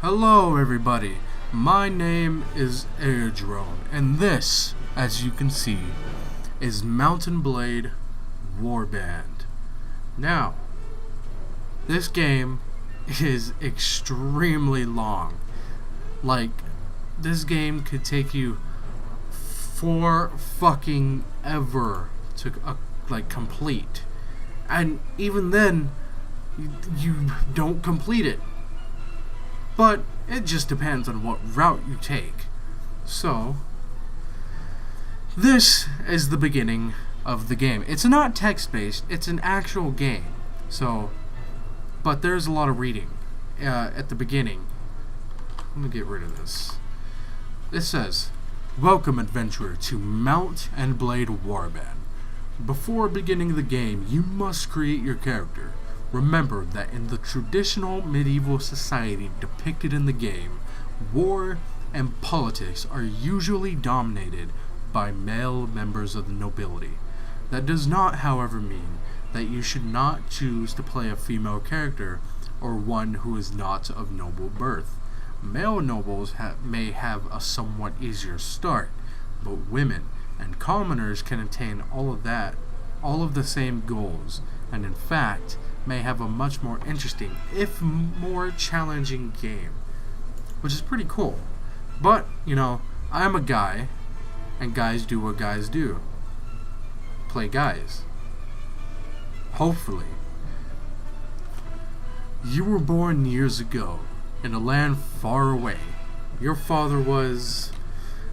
Hello everybody, my name is Airdrone, and this, as you can see, is Mount&Blade Warband. Now, this game is extremely long. Like, this game could take you for fucking ever to complete. And even then, you don't complete it. But it just depends on what route you take. So, this is the beginning of the game. It's not text-based, it's an actual game. So, but there's a lot of reading at the beginning. Let me get rid of this. It says, "Welcome, adventurer, to Mount&Blade Warband. Before beginning the game, you must create your character. Remember that in the traditional medieval society depicted in the game, war and politics are usually dominated by male members of the nobility. That does not, however, mean that you should not choose to play a female character or one who is not of noble birth. Male nobles may have a somewhat easier start, but women and commoners can attain all of the same goals, and in fact, may have a much more interesting, if more challenging game." Which is pretty cool. But, I'm a guy, and guys do what guys do. Play guys. Hopefully. You were born years ago, in a land far away. Your father was...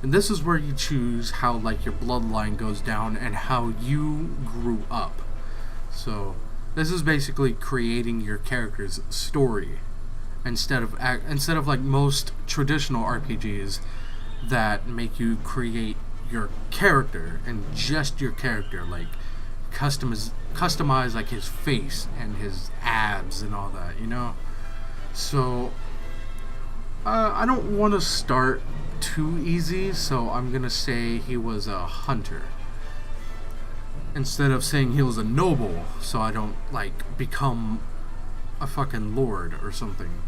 And this is where you choose how, your bloodline goes down and how you grew up. So, this is basically creating your character's story instead of most traditional RPGs that make you create your character and just your character, customize his face and his abs and all that, So I don't want to start too easy, so I'm gonna say he was a hunter instead of saying he was a noble, so I don't become a fucking lord or something.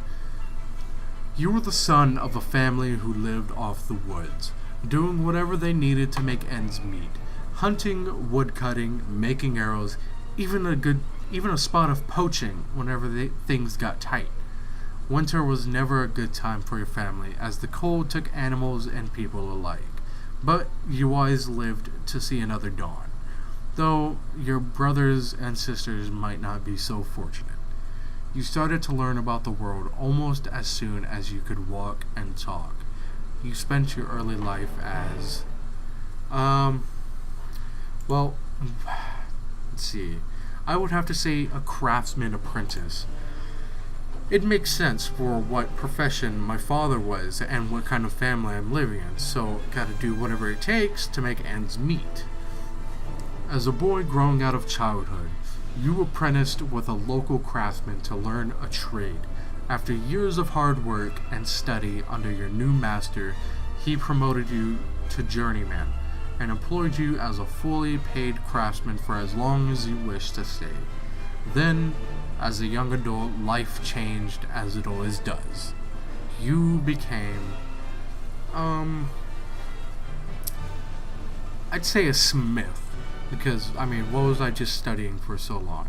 You were the son of a family who lived off the woods, doing whatever they needed to make ends meet. Hunting, woodcutting, making arrows, even a spot of poaching whenever things got tight. Winter was never a good time for your family, as the cold took animals and people alike. But you always lived to see another dawn, though your brothers and sisters might not be so fortunate. You started to learn about the world almost as soon as you could walk and talk. You spent your early life as... let's see. I would have to say a craftsman apprentice. It makes sense for what profession my father was and what kind of family I'm living in, so gotta do whatever it takes to make ends meet. As a boy growing out of childhood, you apprenticed with a local craftsman to learn a trade. After years of hard work and study under your new master, he promoted you to journeyman and employed you as a fully paid craftsman for as long as you wished to stay. Then, as a young adult, life changed as it always does. You became, I'd say a smith. Because, what was I just studying for so long?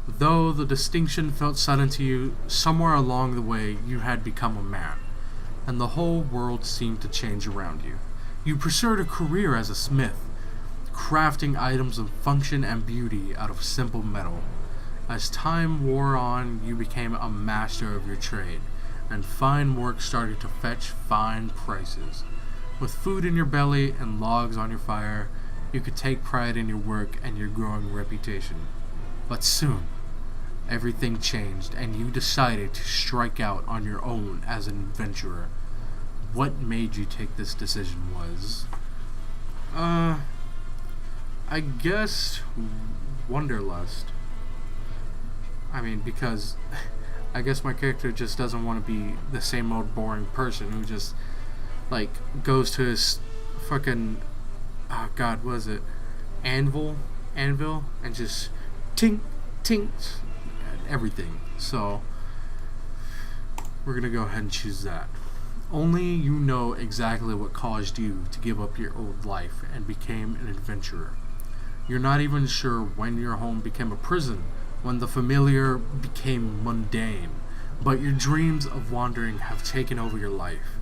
Though the distinction felt sudden to you, somewhere along the way you had become a man, and the whole world seemed to change around you. You pursued a career as a smith, crafting items of function and beauty out of simple metal. As time wore on, you became a master of your trade, and fine work started to fetch fine prices. With food in your belly and logs on your fire, you could take pride in your work and your growing reputation. But soon, everything changed, and you decided to strike out on your own as an adventurer. What made you take this decision was... I guess... Wanderlust. Because... I guess my character just doesn't want to be the same old boring person who just, goes to his fucking... Oh god, what is it? Anvil, and just tink, everything. So, we're gonna go ahead and choose that. Only you know exactly what caused you to give up your old life and became an adventurer. You're not even sure when your home became a prison, when the familiar became mundane, but your dreams of wandering have taken over your life.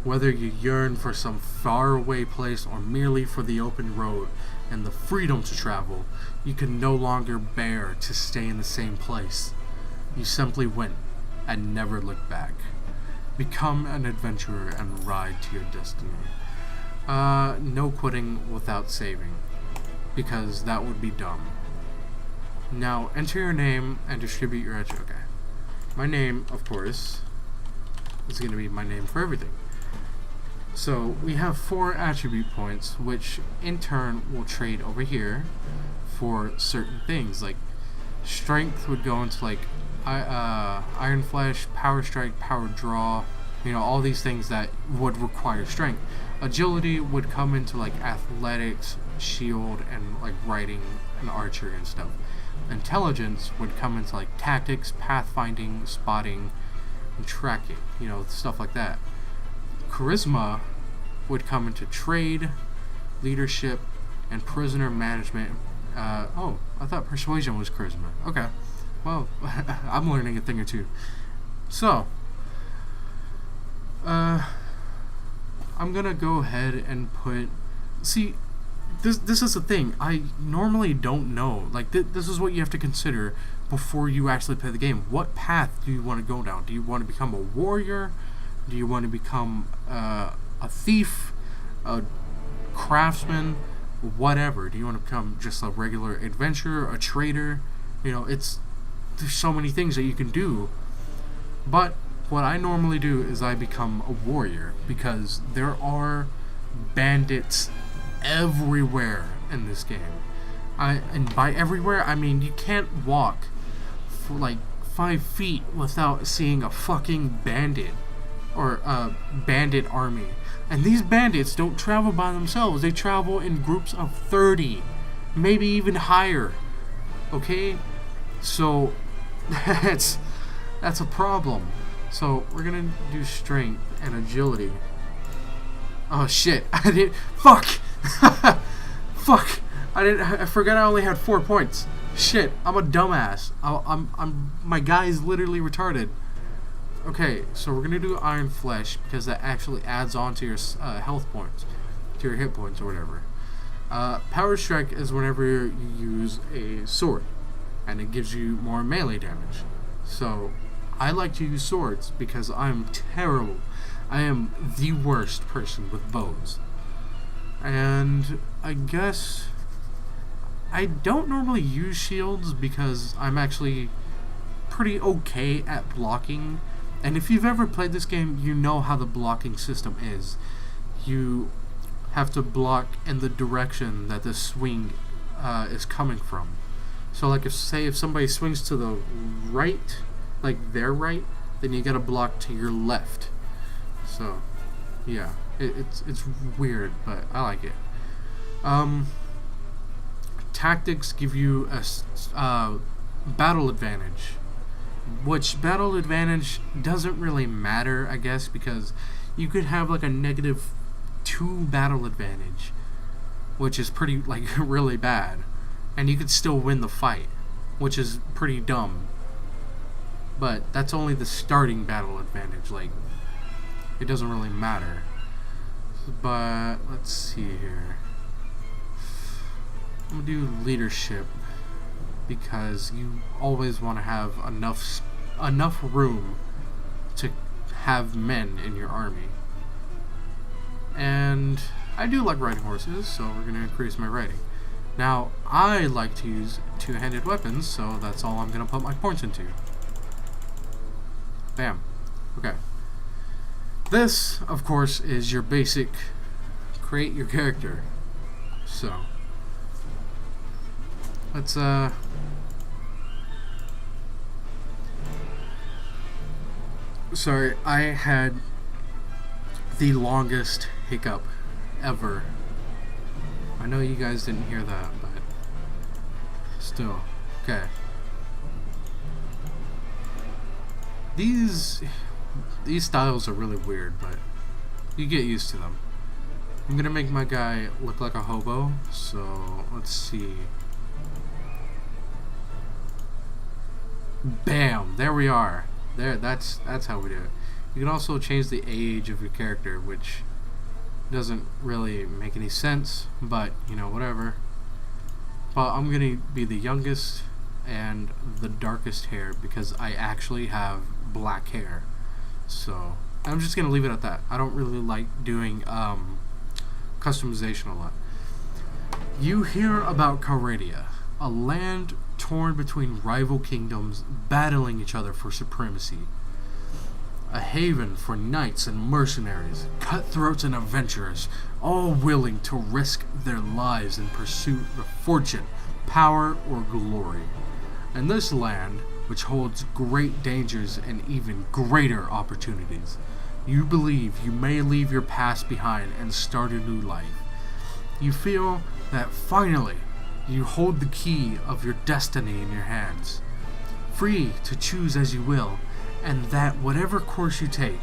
Whether you yearn for some faraway place or merely for the open road and the freedom to travel, you can no longer bear to stay in the same place. You simply went and never looked back. Become an adventurer and ride to your destiny. No quitting without saving, because that would be dumb. Now, enter your name and distribute your attribute. Okay. My name, of course, is going to be my name for everything. So, we have 4 attribute points, which in turn will trade over here for certain things. Like, strength would go into, like, Iron Flesh, Power Strike, Power Draw, you know, all these things that would require strength. Agility would come into, like, athletics, shield, and, like, riding and archery and stuff. Intelligence would come into, like, tactics, pathfinding, spotting, and tracking, you know, stuff like that. Charisma would come into trade, leadership, and prisoner management. Oh, I thought persuasion was charisma. Okay. Well, I'm learning a thing or two. So, I'm gonna go ahead and put... See, this is the thing. I normally don't know. Like, this is what you have to consider before you actually play the game. What path do you want to go down? Do you want to become a warrior? Do you want to become a thief? A craftsman? Whatever. Do you want to become just a regular adventurer? A trader? You know, there's so many things that you can do. But what I normally do is I become a warrior, because there are bandits everywhere in this game. And by everywhere, I mean you can't walk for like 5 feet without seeing a fucking bandit or a bandit army. And these bandits don't travel by themselves. They travel in groups of 30, maybe even higher. Okay? So that's a problem. So we're gonna do strength and agility. Oh shit! I did. Fuck! Fuck! I forgot I only had 4 points. Shit! I'm a dumbass. My guy is literally retarded. Okay, so we're gonna do Iron Flesh because that actually adds on to your health points, to your hit points or whatever. Power Strike is whenever you use a sword, and it gives you more melee damage. So I like to use swords because I'm terrible. I am the worst person with bows. And I guess I don't normally use shields because I'm actually pretty okay at blocking. And if you've ever played this game, you know how the blocking system is. You have to block in the direction that the swing is coming from. So like if somebody swings to the right, like their right, then you gotta block to your left. So yeah, it's weird, but I like it. Tactics give you a battle advantage, which battle advantage doesn't really matter, I guess, because you could have like a -2 battle advantage, which is pretty, like, really bad, and you could still win the fight, which is pretty dumb. But that's only the starting battle advantage, like, it doesn't really matter. But let's see here. I'm gonna do leadership because you always want to have enough room to have men in your army. And I do like riding horses, so we're gonna increase my riding. Now, I like to use two-handed weapons, so that's all I'm gonna put my points into. Bam. Okay. This, of course, is your basic create your character. So, let's sorry, I had the longest hiccup ever. I know you guys didn't hear that, but still. Okay. These These styles are really weird, but you get used to them. I'm gonna make my guy look like a hobo, so let's see. Bam! There we are. There, that's how we do it. You can also change the age of your character, which doesn't really make any sense, but you know, whatever. But I'm gonna be the youngest and the darkest hair because I actually have black hair. So I'm just gonna leave it at that. I don't really like doing customization a lot. You hear about Calradia, a land torn between rival kingdoms battling each other for supremacy. A haven for knights and mercenaries, cutthroats and adventurers, all willing to risk their lives in pursuit of fortune, power, or glory. And this land, which holds great dangers and even greater opportunities, you believe you may leave your past behind and start a new life. You feel that finally you hold the key of your destiny in your hands, free to choose as you will, and that whatever course you take,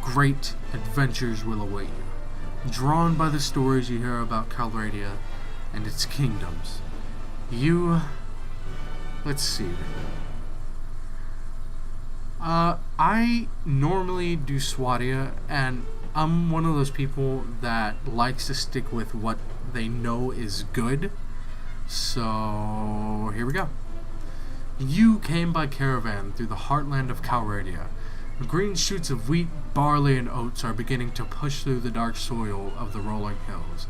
great adventures will await you. Drawn by the stories you hear about Calradia and its kingdoms, let's see. I normally do Swadia, and I'm one of those people that likes to stick with what they know is good. So, here we go. You came by caravan through the heartland of Calradia. Green shoots of wheat, barley, and oats are beginning to push through the dark soil of the rolling hills.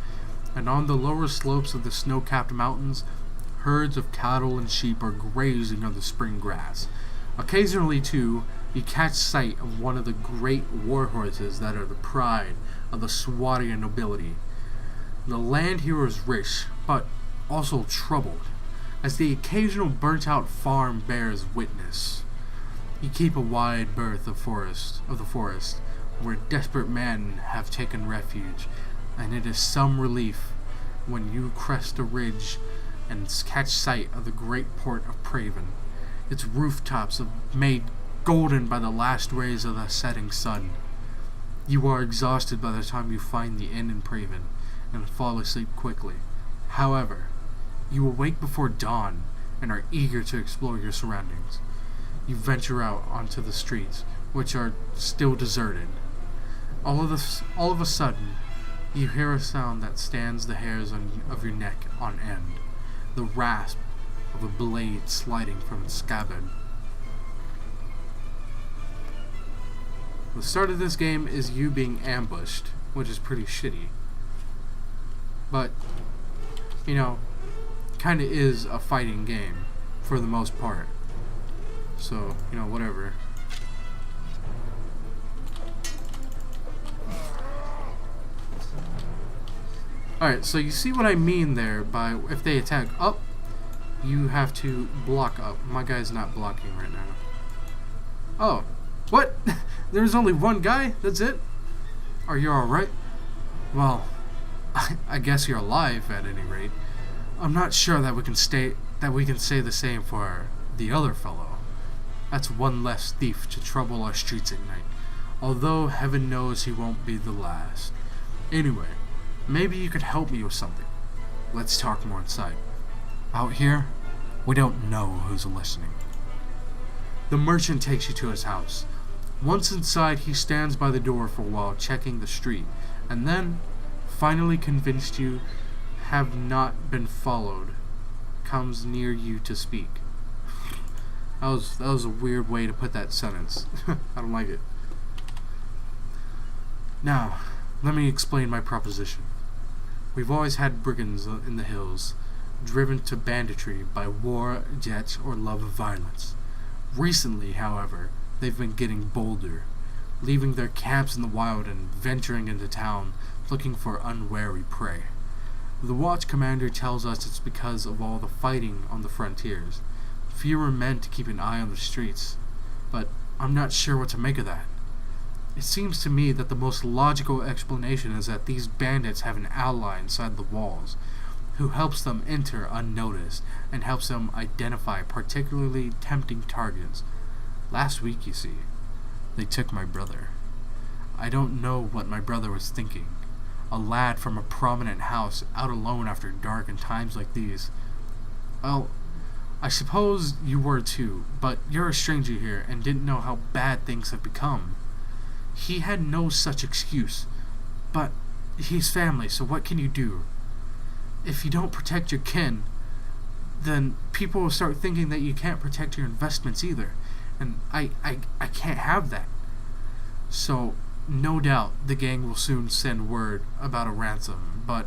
And on the lower slopes of the snow-capped mountains, herds of cattle and sheep are grazing on the spring grass. Occasionally, too, you catch sight of one of the great war horses that are the pride of the Swadian nobility. The land here is rich, but also troubled, as the occasional burnt-out farm bears witness. You keep a wide berth of the forest, where desperate men have taken refuge, and it is some relief when you crest a ridge and catch sight of the great port of Praven. Its rooftops are made golden by the last rays of the setting sun. You are exhausted by the time you find the inn in Praven and fall asleep quickly. However, you awake before dawn and are eager to explore your surroundings. You venture out onto the streets, which are still deserted. All of a sudden, you hear a sound that stands the hairs of your neck on end. The rasp of a blade sliding from its scabbard. The start of this game is you being ambushed, which is pretty shitty. But, you know, kinda is a fighting game, for the most part. So, you know, whatever. Alright, so you see what I mean there by if they attack up, you have to block up. My guy's not blocking right now. Oh, what? There's only one guy? That's it? Are you alright? Well, I guess you're alive at any rate. I'm not sure that we can say the same for the other fellow. That's one less thief to trouble our streets at night. Although heaven knows he won't be the last. Anyway, maybe you could help me with something. Let's talk more inside. Out here, we don't know who's listening. The merchant takes you to his house. Once inside, he stands by the door for a while checking the street, and then, finally convinced you have not been followed, comes near you to speak. That was a weird way to put that sentence. I don't like it. Now, let me explain my proposition. We've always had brigands in the hills, driven to banditry by war, debt, or love of violence. Recently, however, they've been getting bolder, leaving their camps in the wild and venturing into town, looking for unwary prey. The watch commander tells us it's because of all the fighting on the frontiers. Fewer men to keep an eye on the streets, but I'm not sure what to make of that. It seems to me that the most logical explanation is that these bandits have an ally inside the walls, who helps them enter unnoticed and helps them identify particularly tempting targets. Last week, you see, They took my brother. I don't know what my brother was thinking. A lad from a prominent house, out alone after dark in times like these. Well, I suppose you were too, but you're a stranger here and didn't know how bad things have become. He had no such excuse, but he's family, so what can you do? If you don't protect your kin, then people will start thinking that you can't protect your investments either, and I can't have that. So, no doubt the gang will soon send word about a ransom, but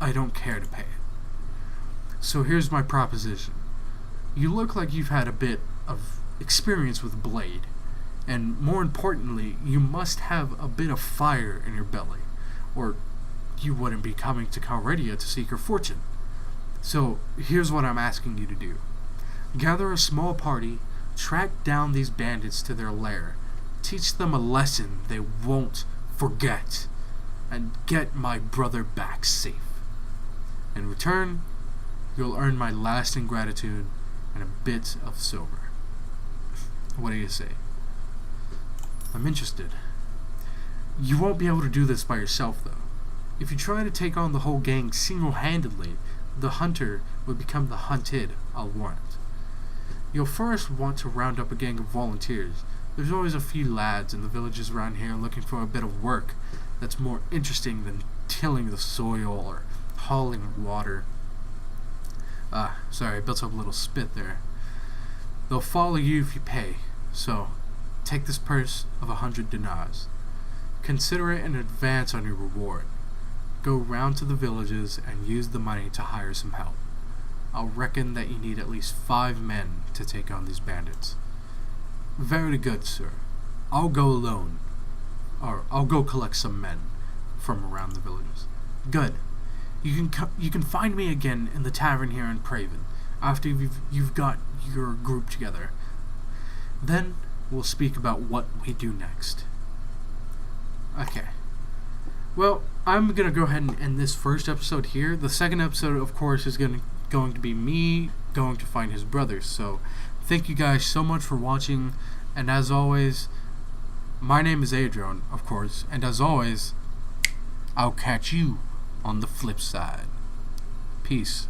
I don't care to pay it. So here's my proposition. You look like you've had a bit of experience with Blade, and more importantly, you must have a bit of fire in your belly, or you wouldn't be coming to Calradia to seek your fortune. So here's what I'm asking you to do. Gather a small party, track down these bandits to their lair, teach them a lesson they won't forget, and get my brother back safe. In return, you'll earn my lasting gratitude and a bit of silver. What do you say? I'm interested. You won't be able to do this by yourself, though. If you try to take on the whole gang single-handedly, the hunter would become the hunted, I'll warn it. You'll first want to round up a gang of volunteers. There's always a few lads in the villages around here looking for a bit of work that's more interesting than tilling the soil or hauling water. Sorry, I built up a little spit there. They'll follow you if you pay, so take this purse of 100 dinars. Consider it an advance on your reward. Go round to the villages and use the money to hire some help. I'll reckon that you need at least 5 men to take on these bandits. Very good, sir. I'll go alone. Or I'll go collect some men from around the villages. Good. You can find me again in the tavern here in Praven after you've got your group together. Then we'll speak about what we do next. Okay. Well, I'm gonna go ahead and end this first episode here. The second episode, of course, is going to be me going to find his brothers. So, thank you guys so much for watching. And as always, my name is Adrian, of course. And as always, I'll catch you on the flip side. Peace.